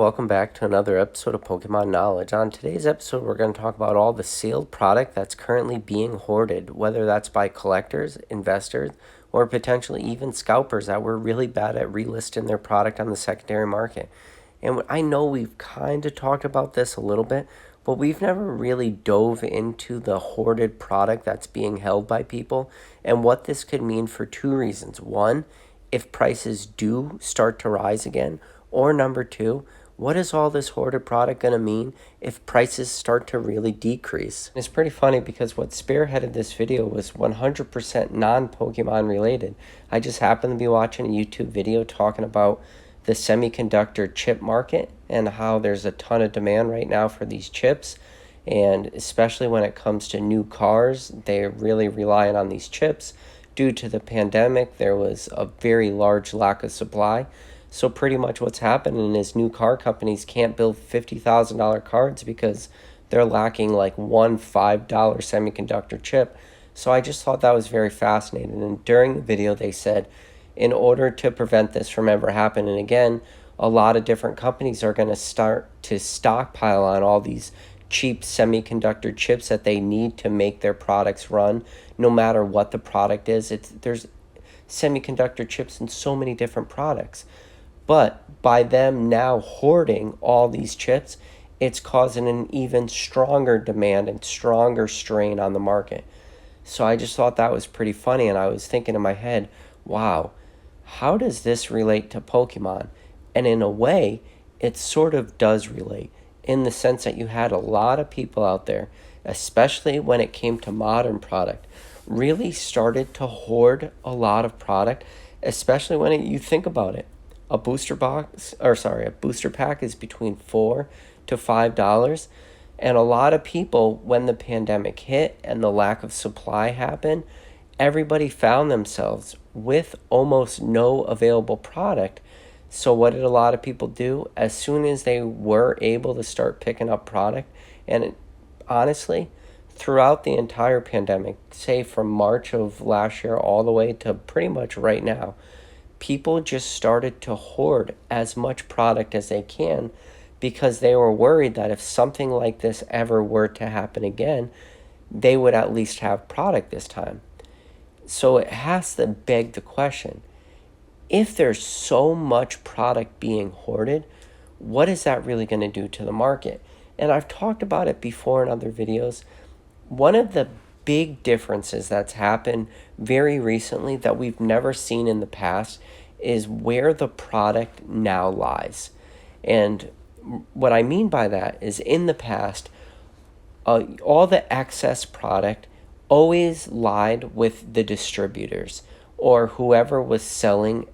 welcome back to another episode of Pokemon Knowledge. On today's episode, we're going to talk about all the sealed product that's currently being hoarded, whether that's by collectors, investors, or potentially even scalpers that were really bad at relisting their product on the secondary market. And I know we've kind of talked about this a little bit, but we've never really dove into the hoarded product that's being held by people and what this could mean for two reasons. One, if prices do start to rise again, or number two, what is all this hoarded product going to mean if prices start to really decrease? It's pretty funny because what spearheaded this video was 100% non-Pokemon related. I just happened to be watching a YouTube video talking about the semiconductor chip market and how there's a ton of demand right now for these chips. And especially when it comes to new cars, they're really relying on these chips. Due to the pandemic, there was a very large lack of supply. So pretty much what's happening is new car companies can't build $50,000 cars because they're lacking like one $5 semiconductor chip. So I just thought that was very fascinating. And during the video, they said, in order to prevent this from ever happening again, a lot of different companies are going to start to stockpile on all these cheap semiconductor chips that they need to make their products run, no matter what the product is. There's semiconductor chips in so many different products. But by them now hoarding all these chips, it's causing an even stronger demand and stronger strain on the market. So I just thought that was pretty funny, and I was thinking in my head, wow, how does this relate to Pokemon? And in a way, it sort of does relate, in the sense that you had a lot of people out there, especially when it came to modern product, really started to hoard a lot of product, especially when you think about it. A booster pack is between $4 to $5. And a lot of people, when the pandemic hit and the lack of supply happened, everybody found themselves with almost no available product. So what did a lot of people do? As soon as they were able to start picking up product, and honestly, throughout the entire pandemic, say from March of last year all the way to pretty much right now, people just started to hoard as much product as they can because they were worried that if something like this ever were to happen again, they would at least have product this time. So it has to beg the question, if there's so much product being hoarded, what is that really going to do to the market? And I've talked about it before in other videos. One of the big differences that's happened very recently that we've never seen in the past is where the product now lies. And what I mean by that is, in the past, all the excess product always lied with the distributors or whoever was selling,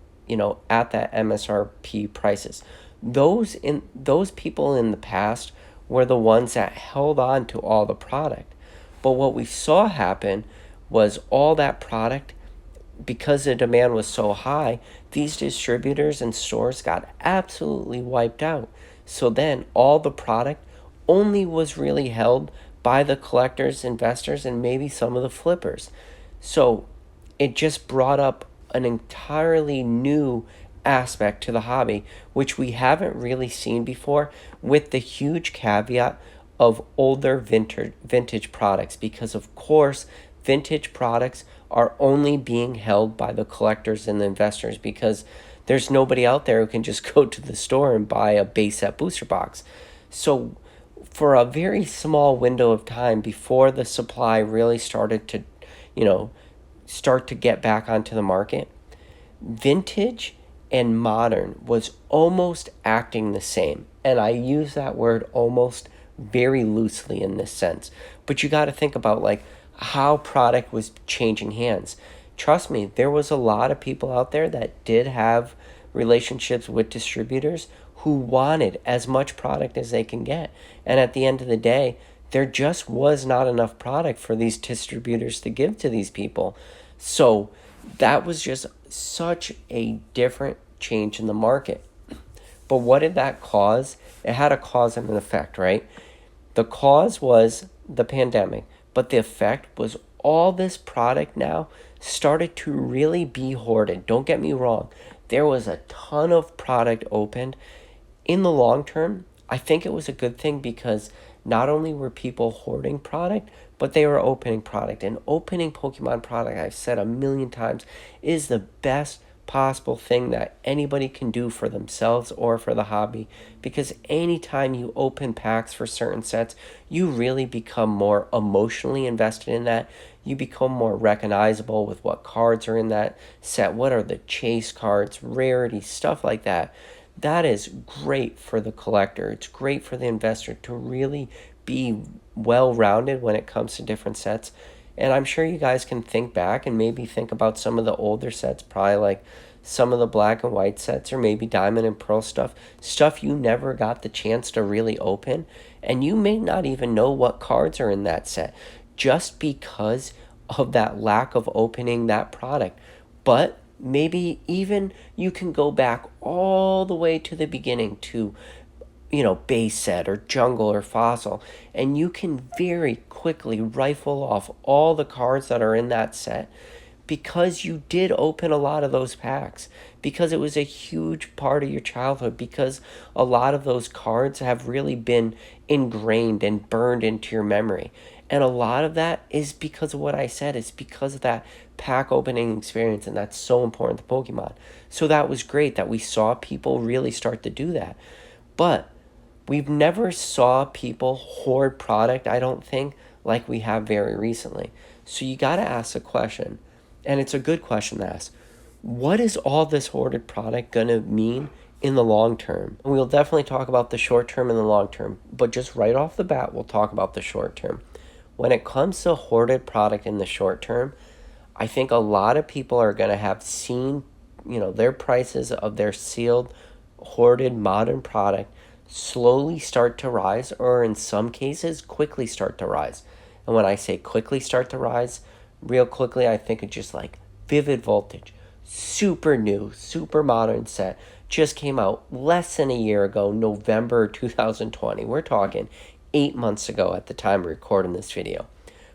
at that MSRP prices. Those people in the past were the ones that held on to all the product. But what we saw happen was all that product, because the demand was so high, these distributors and stores got absolutely wiped out. So then all the product only was really held by the collectors, investors, and maybe some of the flippers. So it just brought up an entirely new aspect to the hobby, which we haven't really seen before, with the huge caveat of older vintage products, because of course vintage products are only being held by the collectors and the investors, because there's nobody out there who can just go to the store and buy a base set booster box. So for a very small window of time before the supply really started to start to get back onto the market, vintage and modern was almost acting the same. And I use that word almost very loosely in this sense. But you got to think about how product was changing hands. Trust me, there was a lot of people out there that did have relationships with distributors who wanted as much product as they can get. And at the end of the day, there just was not enough product for these distributors to give to these people. So that was just such a different change in the market. But what did that cause? It had a cause and an effect, right? The cause was the pandemic, but the effect was all this product now started to really be hoarded. Don't get me wrong. There was a ton of product opened, In the long term, I think it was a good thing because not only were people hoarding product, but they were opening product. And opening Pokemon product, I've said a million times, is the best possible thing that anybody can do for themselves or for the hobby, because anytime you open packs for certain sets, you really become more emotionally invested in that. You become more recognizable with what cards are in that set, what are the chase cards, rarities, stuff like that. That is great for the collector. It's great for the investor to really be well rounded when it comes to different sets. And I'm sure you guys can think back and maybe think about some of the older sets, probably like some of the black and white sets, or maybe diamond and pearl stuff you never got the chance to really open. And you may not even know what cards are in that set just because of that lack of opening that product. But maybe even you can go back all the way to the beginning to, base set or jungle or fossil, and you can very quickly rifle off all the cards that are in that set because you did open a lot of those packs, because it was a huge part of your childhood, because a lot of those cards have really been ingrained and burned into your memory. And a lot of that is because of what I said. It's because of that pack opening experience, and that's so important to Pokemon. So that was great that we saw people really start to do that. But we've never saw people hoard product, I don't think, like we have very recently. So you got to ask the question, and it's a good question to ask. What is all this hoarded product going to mean in the long term? We'll definitely talk about the short term and the long term, but just right off the bat, we'll talk about the short term. When it comes to hoarded product in the short term, I think a lot of people are going to have seen, their prices of their sealed, hoarded modern product slowly start to rise, or in some cases, quickly start to rise. And when I say quickly start to rise, real quickly, I think of just like Vivid Voltage, super new, super modern set, just came out less than a year ago, November 2020. We're talking 8 months ago at the time of recording this video.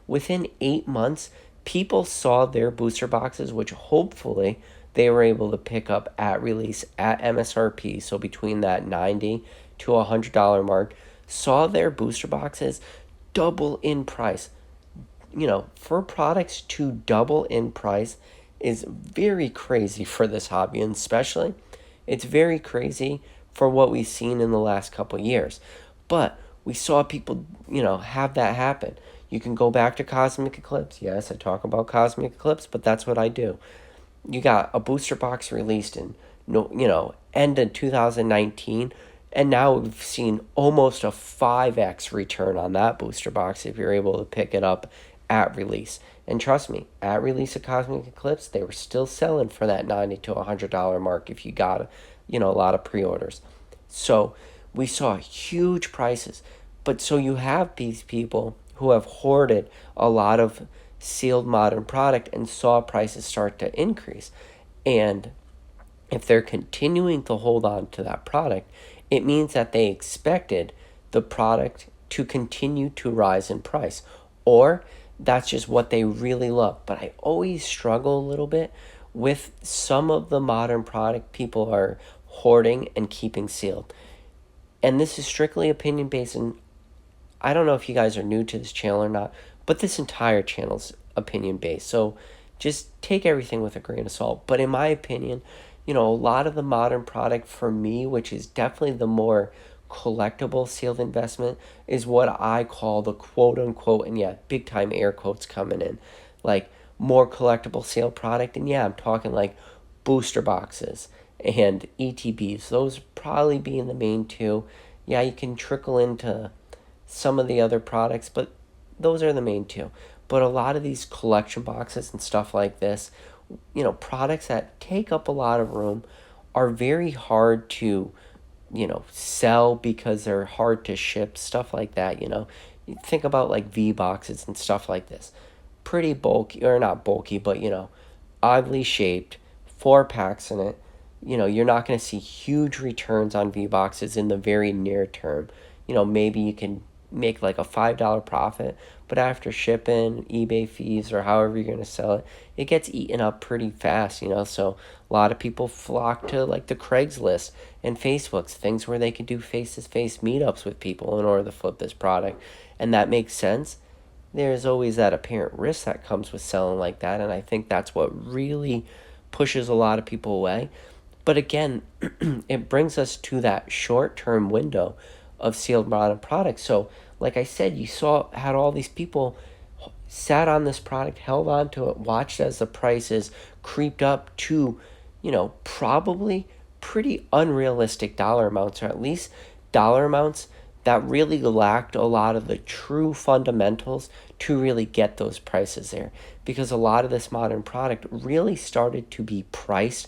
Within 8 months, people saw their booster boxes, which hopefully they were able to pick up at release at MSRP, so between that $90 to $100 mark, saw their booster boxes double in price. For products to double in price is very crazy for this hobby, and especially it's very crazy for what we've seen in the last couple years. But we saw people, have that happen. You can go back to Cosmic Eclipse. Yes, I talk about Cosmic Eclipse, but that's what I do. You got a booster box released in end of 2019, and now we've seen almost a 5x return on that booster box if you're able to pick it up at release. And trust me, at release of Cosmic Eclipse, they were still selling for that $90 to $100 mark if you got a lot of pre-orders. So we saw huge prices. But so you have these people who have hoarded a lot of sealed modern product and saw prices start to increase. And if they're continuing to hold on to that product, it means that they expected the product to continue to rise in price, or that's just what they really love. But I always struggle a little bit with some of the modern product people are hoarding and keeping sealed. And this is strictly opinion based, and I don't know if you guys are new to this channel or not, but this entire channel's opinion based. So just take everything with a grain of salt. But in my opinion, a lot of the modern product for me, which is definitely the more collectible sealed investment, is what I call the quote unquote, and yeah, big time air quotes coming in, like more collectible sealed product. And yeah, I'm talking like booster boxes and ETBs. Those probably being the main two. Yeah, you can trickle into some of the other products, but those are the main two. But a lot of these collection boxes and stuff like this, products that take up a lot of room, are very hard to, sell because they're hard to ship, stuff like that. You think about like V boxes and stuff like this. Pretty bulky, or not bulky, but, oddly shaped, 4 packs in it. You're not going to see huge returns on V boxes in the very near term. Maybe you can make like a $5 profit, but after shipping, eBay fees, or however you're going to sell it, it gets eaten up pretty fast, you know. So a lot of people flock to like the Craigslist and Facebooks, things where they can do face-to-face meetups with people in order to flip this product. And that makes sense. There's always that apparent risk that comes with selling like that, and I think that's what really pushes a lot of people away. But again, it brings us to that short-term window of sealed bottom products. So like I said, you saw had all these people sat on this product, held on to it, watched as the prices creeped up to, probably pretty unrealistic dollar amounts, or at least dollar amounts that really lacked a lot of the true fundamentals to really get those prices there. Because a lot of this modern product really started to be priced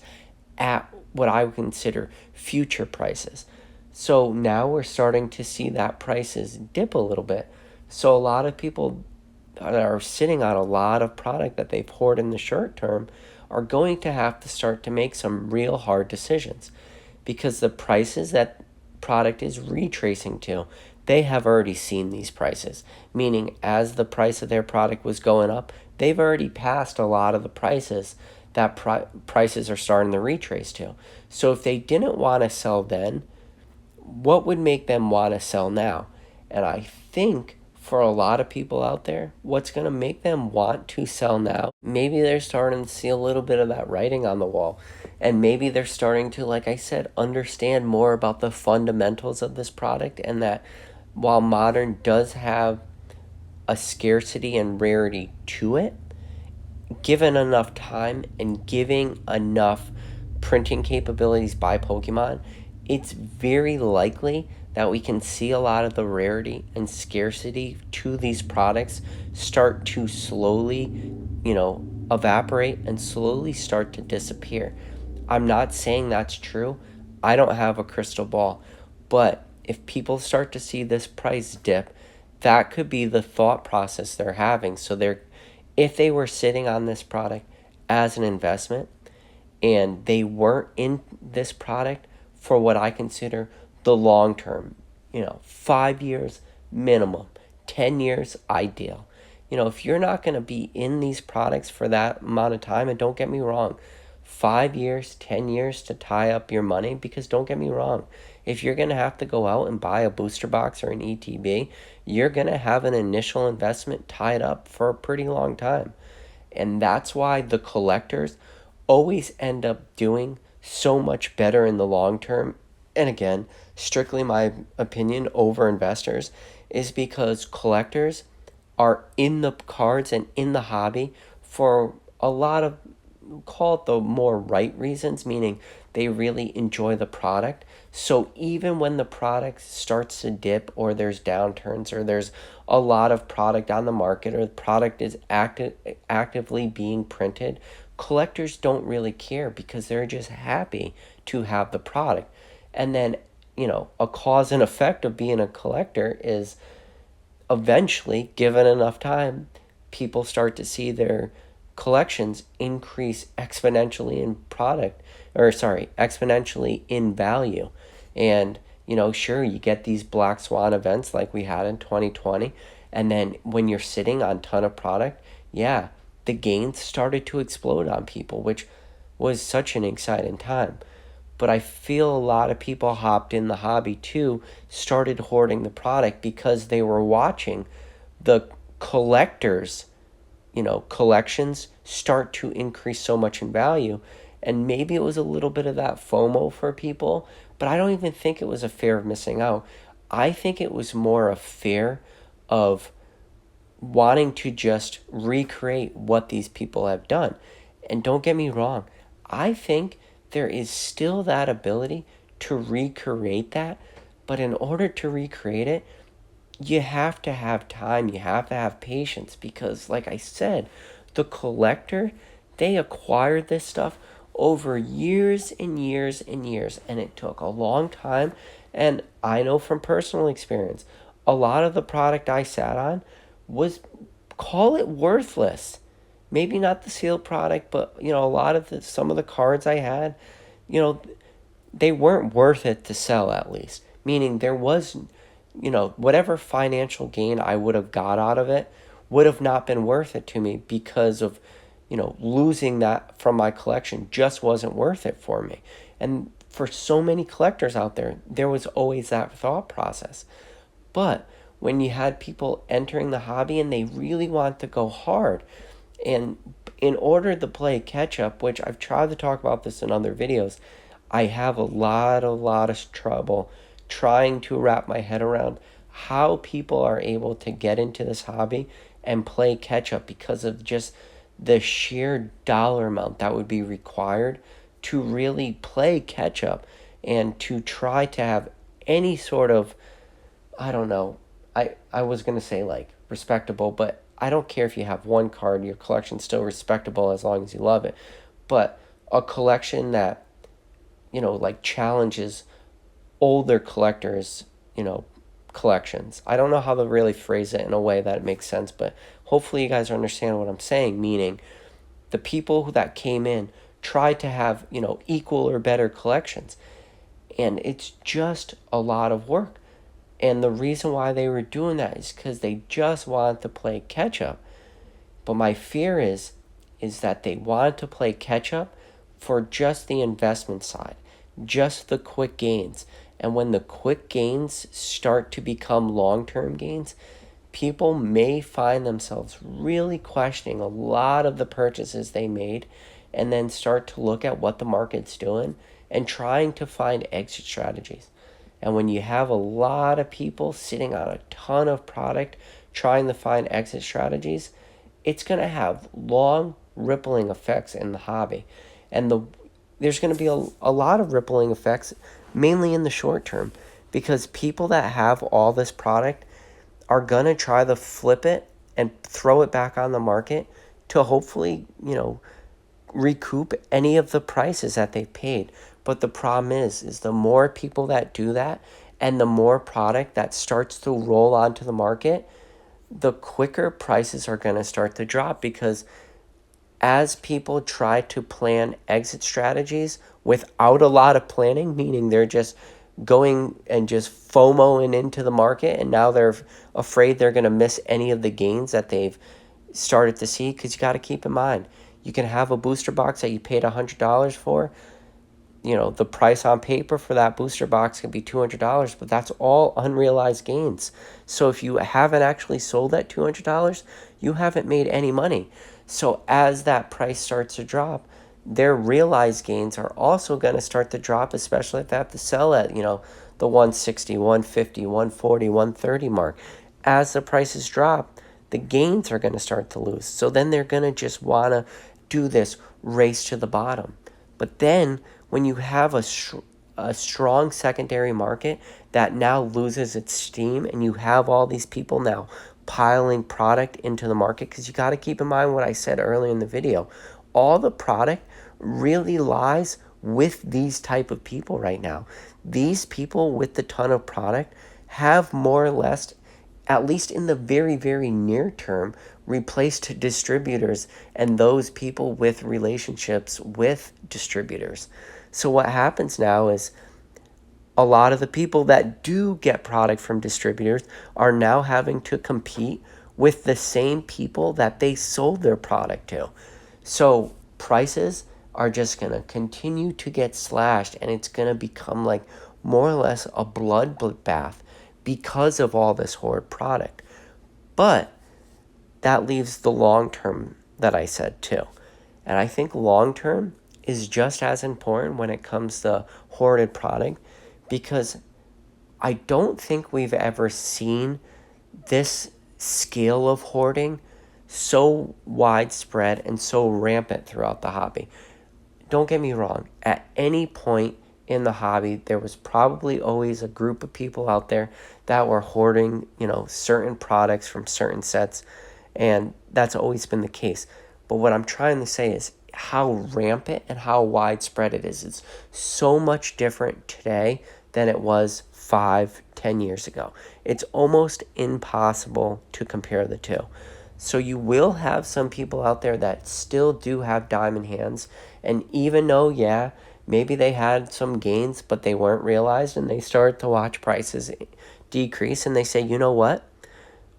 at what I would consider future prices. So now we're starting to see that prices dip a little bit. So a lot of people that are sitting on a lot of product that they've hoarded in the short term are going to have to start to make some real hard decisions, because the prices that product is retracing to, they have already seen these prices, meaning as the price of their product was going up, they've already passed a lot of the prices that prices are starting to retrace to. So if they didn't want to sell then, what would make them want to sell now? And I think for a lot of people out there, what's going to make them want to sell now, maybe they're starting to see a little bit of that writing on the wall. And maybe they're starting to, like I said, understand more about the fundamentals of this product, and that while modern does have a scarcity and rarity to it, given enough time and giving enough printing capabilities by Pokemon, it's very likely that we can see a lot of the rarity and scarcity to these products start to slowly, evaporate and slowly start to disappear. I'm not saying that's true. I don't have a crystal ball. But if people start to see this price dip, that could be the thought process they're having. So if they were sitting on this product as an investment and they weren't in this product for what I consider the long term, 5 years minimum, 10 years ideal. If you're not going to be in these products for that amount of time, and don't get me wrong, 5 years, 10 years to tie up your money, because don't get me wrong, if you're going to have to go out and buy a booster box or an ETB, you're going to have an initial investment tied up for a pretty long time. And that's why the collectors always end up doing so much better in the long term. And again, strictly my opinion over investors, is because collectors are in the cards and in the hobby for a lot of, call it the more right reasons, meaning they really enjoy the product. So even when the product starts to dip, or there's downturns, or there's a lot of product on the market, or the product is actively being printed, collectors don't really care, because they're just happy to have the product. And then, a cause and effect of being a collector is eventually, given enough time, people start to see their collections increase exponentially in exponentially in value. And, sure, you get these black swan events like we had in 2020. And then when you're sitting on a ton of product, yeah, the gains started to explode on people, which was such an exciting time. But I feel a lot of people hopped in the hobby too, started hoarding the product because they were watching the collectors, collections start to increase so much in value. And maybe it was a little bit of that FOMO for people, but I don't even think it was a fear of missing out. I think it was more a fear of wanting to just recreate what these people have done. And don't get me wrong, I think there is still that ability to recreate that, but in order to recreate it, you have to have time, you have to have patience, because like I said, the collector, they acquired this stuff over years and years and years, and it took a long time. And I know from personal experience, a lot of the product I sat on was, call it worthless. Maybe not the sealed product, but a lot of some of the cards I had, you know, they weren't worth it to sell, at least. Meaning there was whatever financial gain I would have got out of it would have not been worth it to me because of, losing that from my collection just wasn't worth it for me. And for so many collectors out there, there was always that thought process. But when you had people entering the hobby and they really want to go hard, and in order to play catch up, which I've tried to talk about this in other videos, I have a lot of trouble trying to wrap my head around how people are able to get into this hobby and play catch up because of just the sheer dollar amount that would be required to really play catch up and to try to have any sort of, I don't know. I was going to say like respectable, but I don't care if you have one card, your collection's still respectable as long as you love it. But a collection that, like challenges older collectors, collections. I don't know how to really phrase it in a way that it makes sense, but hopefully you guys understand what I'm saying, meaning the people that came in tried to have, equal or better collections. And it's just a lot of work. And the reason why they were doing that is because they just wanted to play catch up. But my fear is that they wanted to play catch up for just the investment side, just the quick gains. And when the quick gains start to become long-term gains, people may find themselves really questioning a lot of the purchases they made and then start to look at what the market's doing and trying to find exit strategies. And when you have a lot of people sitting on a ton of product trying to find exit strategies, it's going to have long rippling effects in the hobby. And there's going to be a lot of rippling effects, mainly in the short term, because people that have all this product are going to try to flip it and throw it back on the market to hopefully, recoup any of the prices that they paid. But the problem is the more people that do that and the more product that starts to roll onto the market, the quicker prices are going to start to drop, because as people try to plan exit strategies without a lot of planning, meaning they're just going and just FOMOing into the market, and now they're afraid they're going to miss any of the gains that they've started to see. Because you got to keep in mind, you can have a booster box that you paid $100 for. The price on paper for that booster box can be $200, but that's all unrealized gains. So if you haven't actually sold that $200, you haven't made any money. So as that price starts to drop, their realized gains are also going to start to drop, especially if they have to sell at, the 160, 150, 140, 130 mark. As the prices drop, the gains are going to start to lose. So then they're going to just want to do this race to the bottom. But then when you have a strong secondary market that now loses its steam, and you have all these people now piling product into the market, because you got to keep in mind what I said earlier in the video. All the product really lies with these type of people right now. These people with the ton of product have more or less, at least in the very, very near term, replaced distributors and those people with relationships with distributors. So what happens now is a lot of the people that do get product from distributors are now having to compete with the same people that they sold their product to. So prices are just going to continue to get slashed, and it's going to become like more or less a bloodbath because of all this hoard product. But that leaves the long term that I said too. And I think long term is just as important when it comes to hoarded product, because I don't think we've ever seen this scale of hoarding so widespread and so rampant throughout the hobby. Don't get me wrong, at any point in the hobby, there was probably always a group of people out there that were hoarding, certain products from certain sets, and that's always been the case. But what I'm trying to say is how rampant and how widespread it is. It's so much different today than it was 5-10 years ago. It's almost impossible to compare the two. So you will have some people out there that still do have diamond hands, and even though, maybe they had some gains, but they weren't realized, and they started to watch prices decrease, and they say, you know what?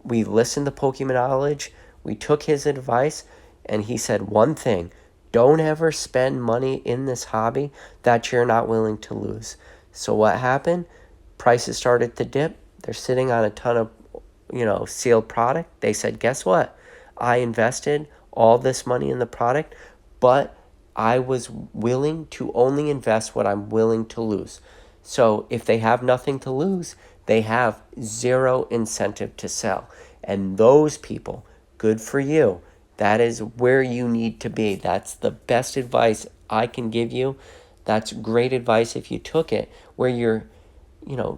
We listened to Pokemon Knowledge, we took his advice, and he said one thing: don't ever spend money in this hobby that you're not willing to lose. So what happened? Prices started to dip. They're sitting on a ton of, sealed product. They said, guess what? I invested all this money in the product, but I was willing to only invest what I'm willing to lose. So if they have nothing to lose, they have zero incentive to sell. And those people, good for you. That is where you need to be. That's the best advice I can give you. That's great advice if you took it, where you're,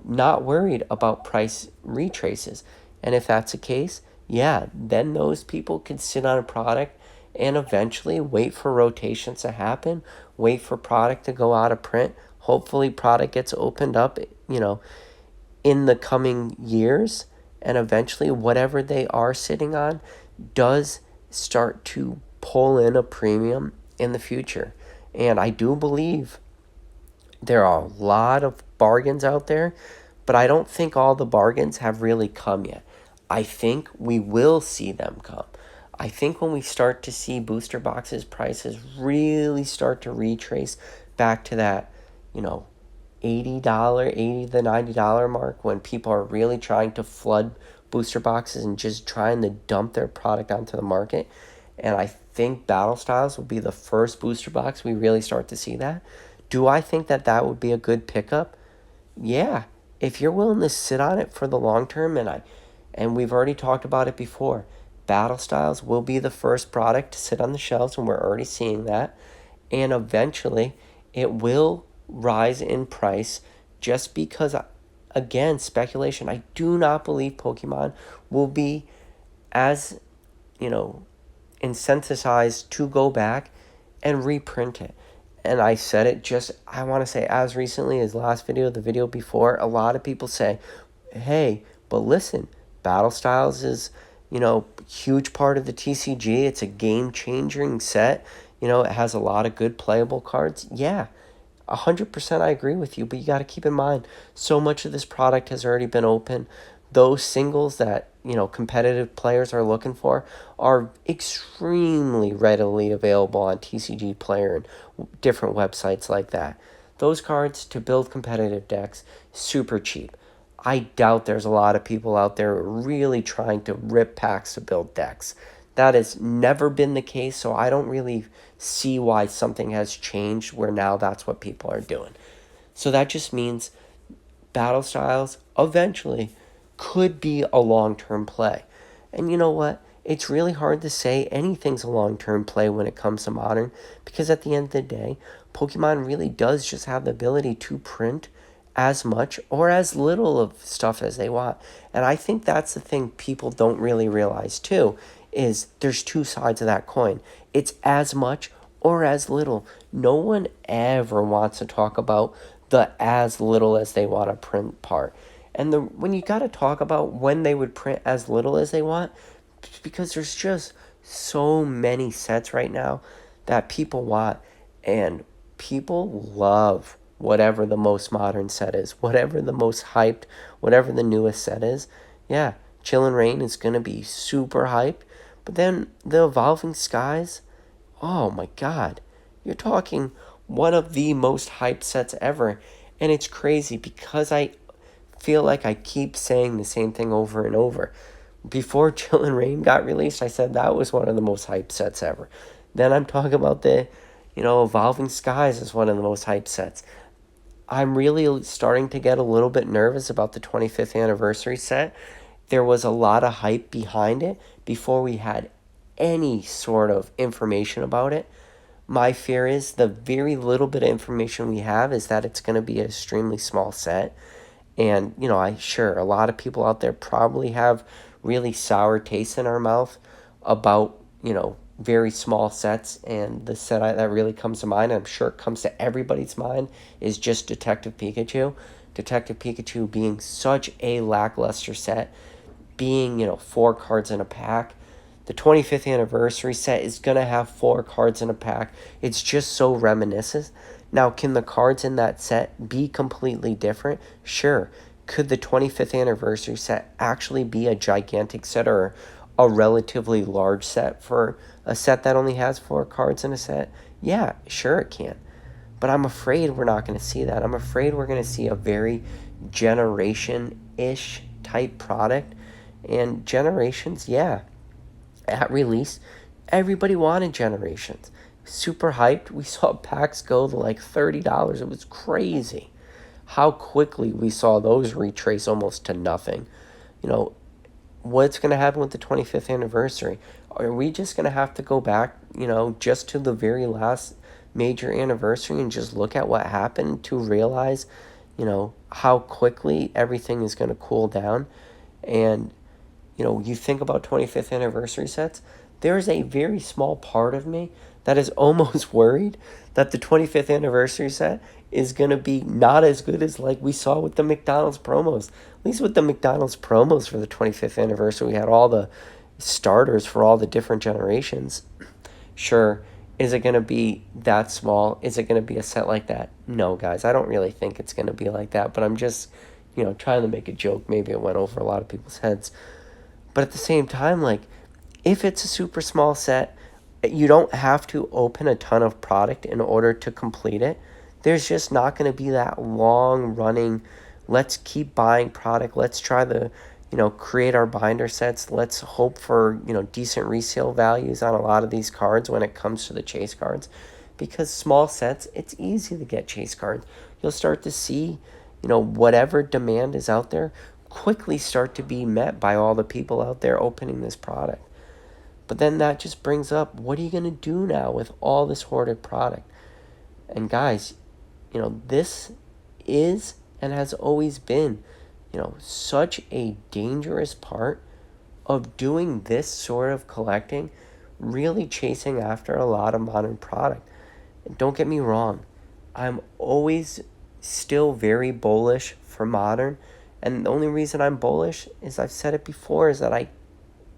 not worried about price retraces. And if that's the case, yeah, then those people can sit on a product and eventually wait for rotations to happen, wait for product to go out of print. Hopefully product gets opened up, in the coming years, and eventually whatever they are sitting on does start to pull in a premium in the future. And I do believe there are a lot of bargains out there, but I don't think all the bargains have really come yet. I think we will see them come. I think when we start to see booster boxes prices really start to retrace back to that, $80, $80 to $90 mark, when people are really trying to flood booster boxes and just trying to dump their product onto the market. And I think Battle Styles will be the first booster box we really start to see that. Do I think that that would be a good pickup? Yeah, if you're willing to sit on it for the long term, and we've already talked about it before, Battle Styles will be the first product to sit on the shelves, and we're already seeing that. And eventually, it will rise in price just because, again, speculation. I do not believe Pokemon will be as, incentivized to go back and reprint it. And I said it just, I want to say, as recently as last video, the video before, a lot of people say, hey, but listen, Battle Styles is, huge part of the TCG. It's a game-changing set. It has a lot of good playable cards. Yeah, 100% I agree with you, but you got to keep in mind, so much of this product has already been open. Those singles that, competitive players are looking for are extremely readily available on TCG Player and different websites like that. Those cards to build competitive decks, super cheap. I doubt there's a lot of people out there really trying to rip packs to build decks. That has never been the case, so I don't really see why something has changed where now that's what people are doing. So that just means Battle Styles eventually could be a long-term play. And you know what? It's really hard to say anything's a long-term play when it comes to Modern, because at the end of the day, Pokemon really does just have the ability to print as much or as little of stuff as they want. And I think that's the thing people don't really realize too, is there's two sides of that coin. It's as much or as little. No one ever wants to talk about the as little as they want to print part. And when you got to talk about when they would print as little as they want, because there's just so many sets right now that people want, and people love whatever the most modern set is, whatever the most hyped, whatever the newest set is. Yeah, Chill Rain is going to be super hyped, but then the Evolving Skies, oh my god, you're talking one of the most hyped sets ever. And it's crazy because I feel like I keep saying the same thing over and over. Before Chill and Rain got released, I said that was one of the most hyped sets ever. Then I'm talking about the, Evolving Skies as one of the most hyped sets. I'm really starting to get a little bit nervous about the 25th anniversary set. There was a lot of hype behind it before we had any sort of information about it. My fear is the very little bit of information we have is that it's going to be an extremely small set. And, a lot of people out there probably have really sour taste in our mouth about, very small sets. And the set that really comes to mind, I'm sure it comes to everybody's mind, is just Detective Pikachu. Detective Pikachu being such a lackluster set, being, 4 cards in a pack. The 25th anniversary set is going to have 4 cards in a pack. It's just so reminiscent. Now, can the cards in that set be completely different? Sure. could the 25th anniversary set actually be a gigantic set or a relatively large set for a set that only has 4 cards in a set? Yeah, sure it can. But I'm afraid we're not going to see that. I'm afraid we're going to see a very generation-ish type product. And generations, yeah, at release, everybody wanted generations. Super hyped. We saw packs go to like $30. It was crazy how quickly we saw those retrace almost to nothing. You know, what's going to happen with the 25th anniversary? Are we just going to have to go back, just to the very last major anniversary and just look at what happened to realize, how quickly everything is going to cool down? And, you think about 25th anniversary sets, there is a very small part of me that is almost worried that the 25th anniversary set is going to be not as good as like we saw with the McDonald's promos. At least with the McDonald's promos for the 25th anniversary, we had all the starters for all the different generations. Sure, is it going to be that small? Is it going to be a set like that? No, guys, I don't really think it's going to be like that, but I'm just, trying to make a joke. Maybe it went over a lot of people's heads. But at the same time, like, if it's a super small set, you don't have to open a ton of product in order to complete it. There's just not going to be that long running, let's keep buying product. Let's try to, create our binder sets. Let's hope for, decent resale values on a lot of these cards when it comes to the chase cards. Because small sets, it's easy to get chase cards. You'll start to see, whatever demand is out there quickly start to be met by all the people out there opening this product. But then that just brings up, what are you going to do now with all this hoarded product? And guys, this is and has always been, such a dangerous part of doing this sort of collecting, really chasing after a lot of modern product. And don't get me wrong, I'm always still very bullish for modern. And the only reason I'm bullish is, I've said it before, is that I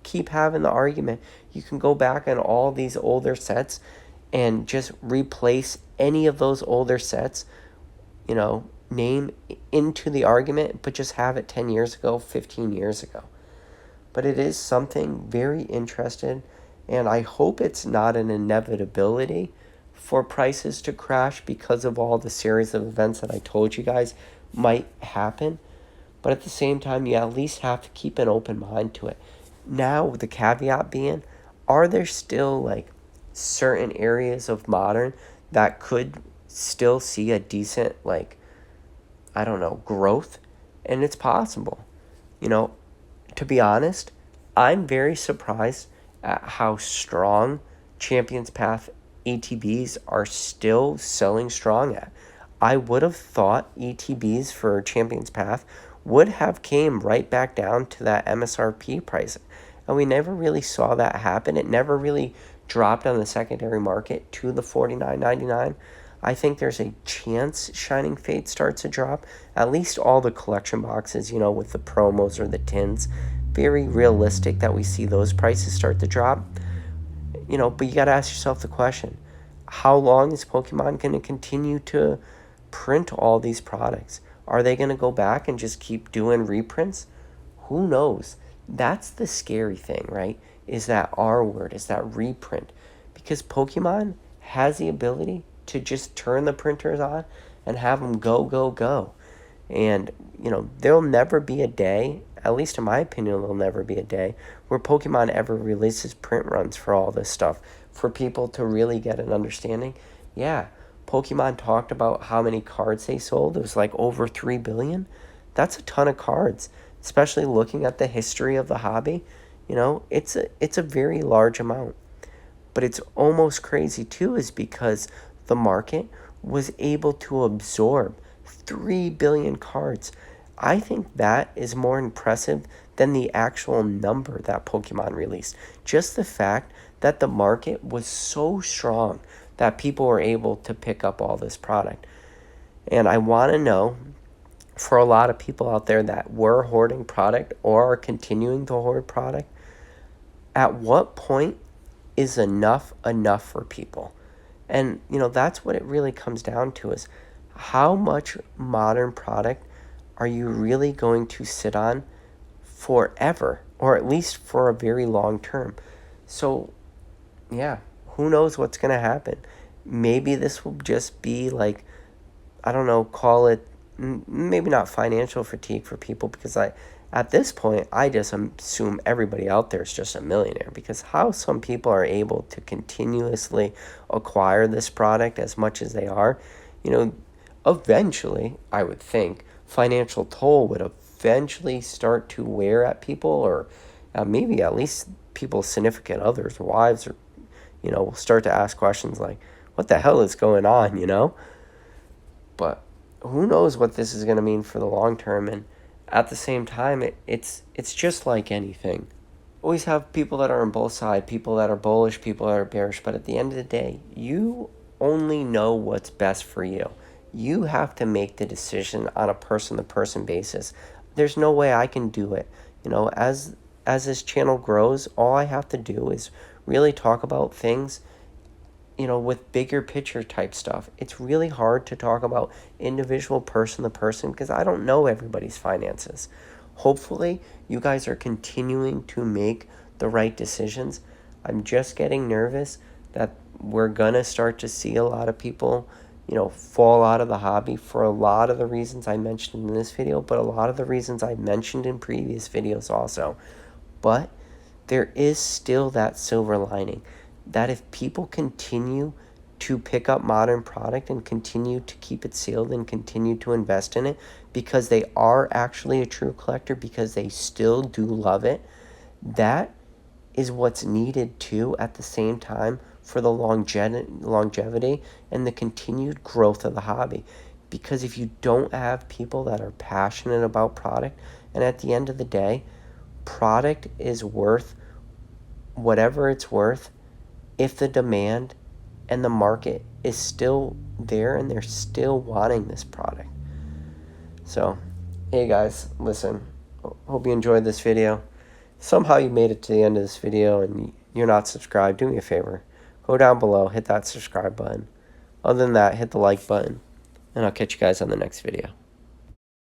keep having the argument. You can go back on all these older sets and just replace any of those older sets, name into the argument, but just have it 10 years ago, 15 years ago. But it is something very interesting, and I hope it's not an inevitability for prices to crash because of all the series of events that I told you guys might happen. But at the same time, you at least have to keep an open mind to it. Now, the caveat being, are there still like certain areas of modern that could still see a decent, growth? And it's possible. To be honest, I'm very surprised at how strong Champions Path ETBs are still selling strong at. I would have thought ETBs for Champions Path would have came right back down to that MSRP price. And we never really saw that happen. It never really dropped on the secondary market to the $49.99. I think there's a chance Shining Fate starts to drop. At least all the collection boxes, with the promos or the tins. Very realistic that we see those prices start to drop. But you got to ask yourself the question, how long is Pokemon going to continue to print all these products? Are they going to go back and just keep doing reprints? Who knows? That's the scary thing, right? Is that R word, is that reprint. Because Pokemon has the ability to just turn the printers on and have them go, go, go. And, there'll never be a day, at least in my opinion, there'll never be a day where Pokemon ever releases print runs for all this stuff. For people to really get an understanding. Yeah, Pokemon talked about how many cards they sold. It was like over 3 billion. That's a ton of cards, especially looking at the history of the hobby. It's a very large amount. But it's almost crazy too, is because the market was able to absorb 3 billion cards. I think that is more impressive than the actual number that Pokemon released. Just the fact that the market was so strong that people were able to pick up all this product. And I want to know, for a lot of people out there that were hoarding product or are continuing to hoard product, at what point is enough for people? And, that's what it really comes down to, is how much modern product are you really going to sit on forever, or at least for a very long term? So, yeah, who knows what's going to happen? Maybe this will just be like, I don't know, call it maybe not financial fatigue for people, because at this point, I just assume everybody out there is just a millionaire, because how some people are able to continuously acquire this product as much as they are, you know, eventually, I would think, financial toll would eventually start to wear at people, or maybe at least people's significant others, wives, or, will start to ask questions like, what the hell is going on, But who knows what this is going to mean for the long term. And at the same time, it's just like anything. Always have people that are on both sides, people that are bullish, people that are bearish. But at the end of the day, you only know what's best for you. You have to make the decision on a person-to-person basis. There's no way I can do it. As this channel grows, all I have to do is really talk about things, with bigger picture type stuff. It's really hard to talk about individual person to person because I don't know everybody's finances. Hopefully, you guys are continuing to make the right decisions. I'm just getting nervous that we're going to start to see a lot of people, fall out of the hobby for a lot of the reasons I mentioned in this video, but a lot of the reasons I mentioned in previous videos also. But there is still that silver lining that if people continue to pick up modern product and continue to keep it sealed and continue to invest in it because they are actually a true collector, because they still do love it, that is what's needed too at the same time for the longevity and the continued growth of the hobby. Because if you don't have people that are passionate about product, and at the end of the day, product is worth whatever it's worth if the demand and the market is still there and they're still wanting this product. So, hey guys, listen, hope you enjoyed this video. Somehow you made it to the end of this video and you're not subscribed, do me a favor. Go down below, hit that subscribe button. Other than that, hit the like button. And I'll catch you guys on the next video.